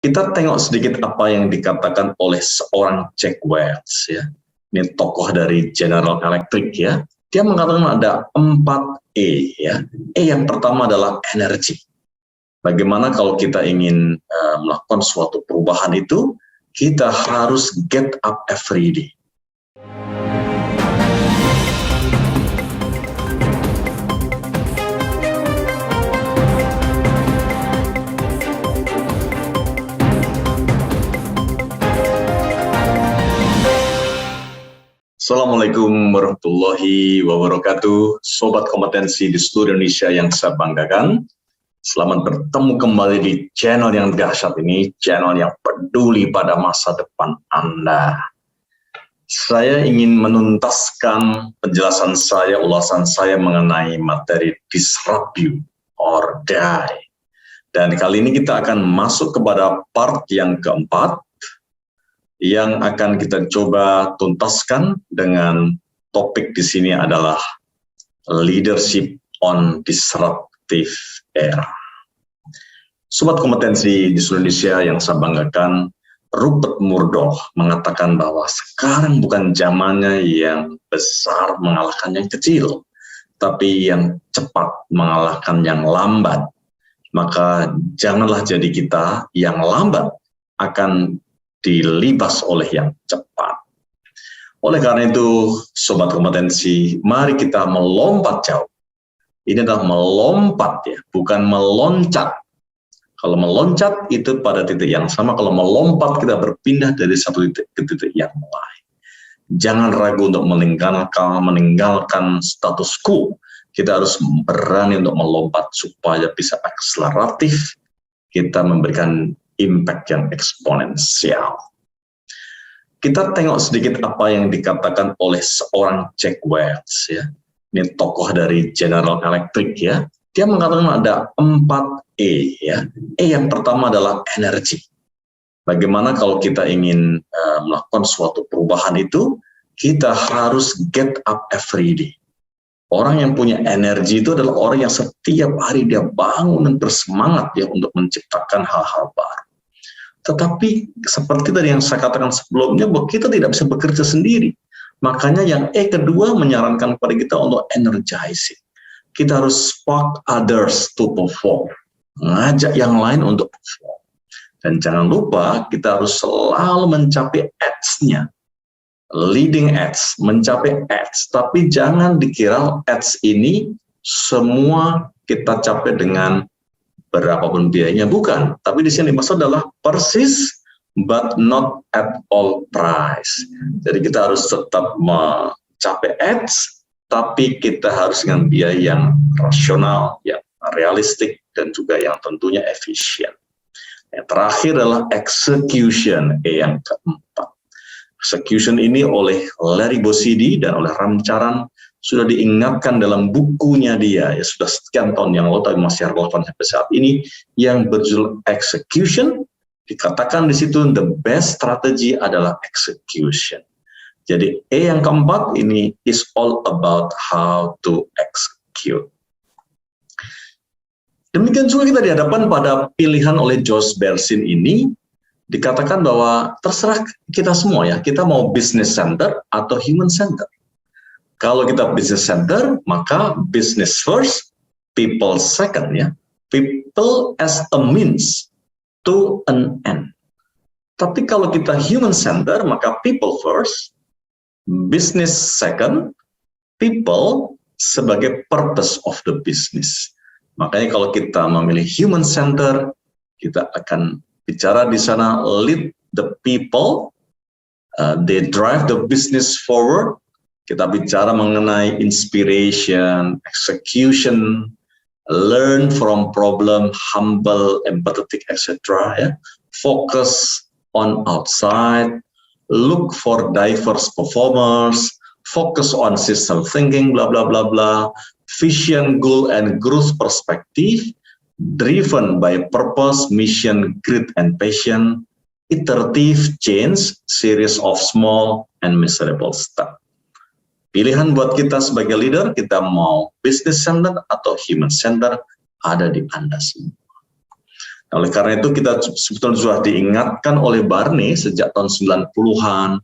Kita tengok sedikit apa yang dikatakan oleh seorang Jack Welch ya. Ini tokoh dari General Electric ya. Dia mengatakan ada 4 E ya. E yang pertama adalah energi. Bagaimana kalau kita ingin melakukan suatu perubahan itu, kita harus get up every day. Assalamualaikum warahmatullahi wabarakatuh, Sobat Kompetensi di seluruh Indonesia yang saya banggakan. Selamat bertemu kembali di channel yang dahsyat ini, channel yang peduli pada masa depan Anda. Saya ingin menuntaskan penjelasan saya, ulasan saya mengenai materi disrupt you or die. Dan kali ini kita akan masuk kepada part yang keempat, yang akan kita coba tuntaskan dengan topik di sini adalah leadership on disruptive era. Sobat kompetensi di seluruh Indonesia yang saya banggakan, Rupert Murdoch mengatakan bahwa sekarang bukan zamannya yang besar mengalahkan yang kecil, tapi yang cepat mengalahkan yang lambat. Maka janganlah jadi kita yang lambat akan dilibas oleh yang cepat. Oleh karena itu, Sobat Kompetensi, mari kita melompat jauh. Ini adalah melompat ya, bukan meloncat. Kalau meloncat itu pada titik yang sama, kalau melompat kita berpindah dari satu titik ke titik yang lain. Jangan ragu untuk meninggalkan status quo. Kita harus berani untuk melompat supaya bisa akseleratif, kita memberikan impact yang eksponensial. Kita tengok sedikit apa yang dikatakan oleh seorang Jack Welch ya. Ini tokoh dari General Electric ya. Dia mengatakan ada 4 E ya. E yang pertama adalah energi. Bagaimana kalau kita ingin melakukan suatu perubahan itu, kita harus get up every day. Orang yang punya energi itu adalah orang yang setiap hari dia bangun dan bersemangat ya untuk menciptakan hal-hal baru. Tetapi seperti tadi yang saya katakan sebelumnya, bahwa kita tidak bisa bekerja sendiri. Makanya yang E kedua menyarankan kepada kita untuk energizing. Kita harus spark others to perform. Mengajak yang lain untuk perform. Dan jangan lupa kita harus selalu mencapai edge-nya. Leading edge, mencapai edge. Tapi jangan dikira edge ini semua kita capai dengan berapapun biayanya, bukan. Tapi di sini maksud adalah persis but not at all price. Jadi kita harus tetap mencapai edge, tapi kita harus dengan biaya yang rasional, yang realistik, dan juga yang tentunya efisien. Yang terakhir adalah execution, yang keempat. Execution ini oleh Larry Bossidy dan oleh Ram Charan sudah diingatkan dalam bukunya dia, ya sudah sekian tahun yang lalu tapi masih relevan sampai saat ini, yang berjudul Execution. Dikatakan di situ the best strategy adalah execution. Jadi E yang keempat ini is all about how to execute. Demikian juga kita dihadapkan pada pilihan oleh Josh Bersin ini. Dikatakan bahwa terserah kita semua ya, kita mau business center atau human center. Kalau kita business center, maka business first, people second ya. People as a means to an end. Tapi kalau kita human center, maka people first, business second, people sebagai purpose of the business. Makanya kalau kita memilih human center, kita akan bicara di sana lead the people, they drive the business forward. Kita bicara mengenai inspiration, execution, learn from problem, humble, empathetic, etc. Ya. Focus on outside, look for diverse performers, focus on system thinking, bla bla bla bla, vision, goal, and growth perspective, driven by purpose, mission, grit, and passion, iterative change, series of small and measurable steps. Pilihan buat kita sebagai leader, kita mau business center atau human center, ada di Anda semua. Oleh karena itu kita sebetulnya sudah diingatkan oleh Barney sejak tahun 90-an,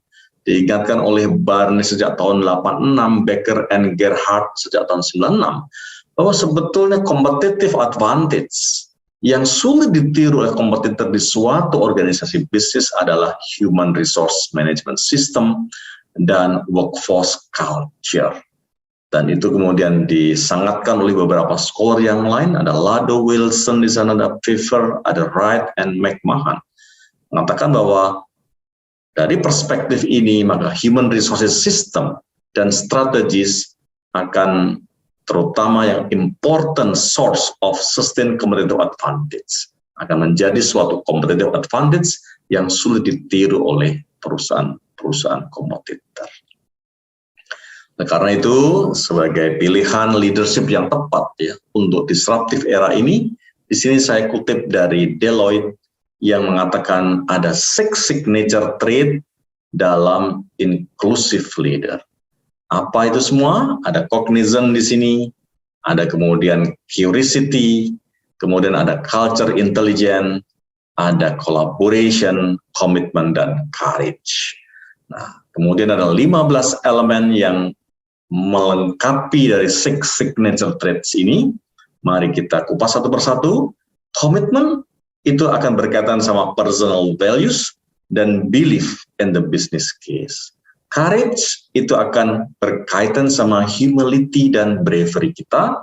diingatkan oleh Barney sejak tahun 86, Becker and Gerhardt sejak tahun 96, bahwa sebetulnya competitive advantage yang sulit ditiru oleh kompetitor di suatu organisasi bisnis adalah human resource management system dan workforce culture. Dan itu kemudian disangatkan oleh beberapa scholar yang lain, ada Lado, Wilson di sana, ada Pfeiffer, ada Wright, and McMahon. Mengatakan bahwa dari perspektif ini, maka human resources system dan strategis akan terutama yang important source of sustained competitive advantage, akan menjadi suatu competitive advantage yang sulit ditiru oleh perusahaan-perusahaan kompetitor. Nah, karena itu sebagai pilihan leadership yang tepat ya untuk disruptive era ini, di sini saya kutip dari Deloitte yang mengatakan ada 6 signature trait dalam inclusive leader. Apa itu semua? Ada cognizant di sini, ada kemudian curiosity, kemudian ada culture intelligence, ada collaboration, commitment, dan courage. Nah, kemudian ada 15 elemen yang melengkapi dari 6 signature traits ini. Mari kita kupas satu persatu. Komitmen itu akan berkaitan sama personal values dan belief in the business case. Courage itu akan berkaitan sama humility dan bravery kita.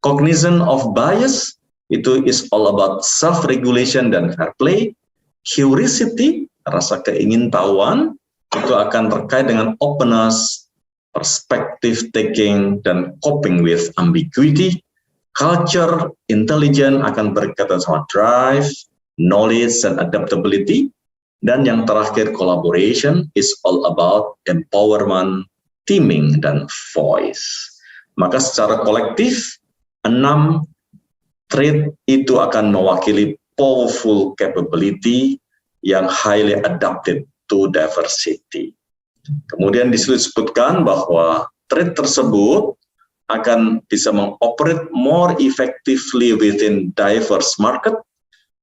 Cognizant of bias itu is all about self-regulation dan fair play. Curiosity, rasa keingintahuan, itu akan terkait dengan openness, perspective taking, dan coping with ambiguity. Culture, intelligence akan berkaitan sama drive, knowledge, dan adaptability. Dan yang terakhir, collaboration is all about empowerment, teaming, dan voice. Maka secara kolektif, 6 trait itu akan mewakili powerful capability yang highly adapted to diversity. Kemudian disebutkan bahwa trait tersebut akan bisa mengoperate more effectively within diverse market,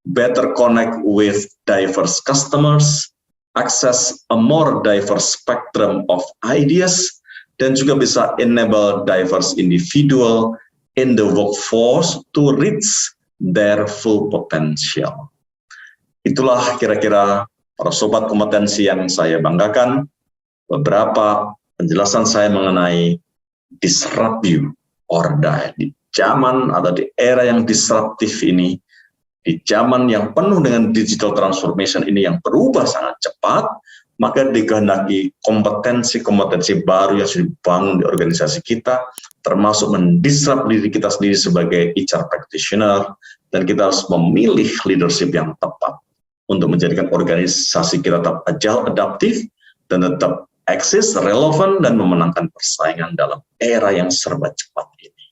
better connect with diverse customers, access a more diverse spectrum of ideas, dan juga bisa enable diverse individual in the workforce to reach their full potential. Itulah kira-kira para sobat kompetensi yang saya banggakan, beberapa penjelasan saya mengenai disrupt you or die. Di zaman atau di era yang disruptif ini, di zaman yang penuh dengan digital transformation ini yang berubah sangat cepat, maka dikehendaki kompetensi-kompetensi baru yang sudah dibangun di organisasi kita, termasuk mendisrupt diri kita sendiri sebagai HR practitioner, dan kita harus memilih leadership yang tepat untuk menjadikan organisasi kita tetap agile, adaptif, dan tetap eksis, relevan, dan memenangkan persaingan dalam era yang serba cepat ini.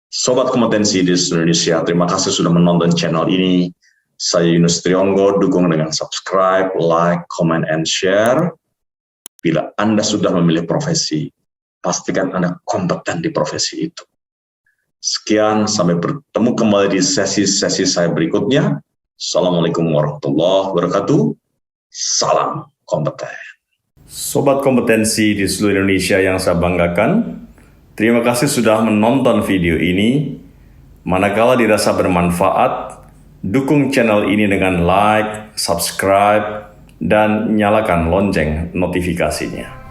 Sobat kompetensi di seluruh Indonesia, terima kasih sudah menonton channel ini. Saya Yunus Trionggo, dukung dengan subscribe, like, comment, and share. Bila Anda sudah memilih profesi, pastikan Anda kompeten di profesi itu. Sekian, sampai bertemu kembali di sesi-sesi saya berikutnya. Assalamualaikum warahmatullahi wabarakatuh. Salam kompeten. Sobat kompetensi di seluruh Indonesia yang saya banggakan, terima kasih sudah menonton video ini. Manakala dirasa bermanfaat, dukung channel ini dengan like, subscribe, dan nyalakan lonceng notifikasinya.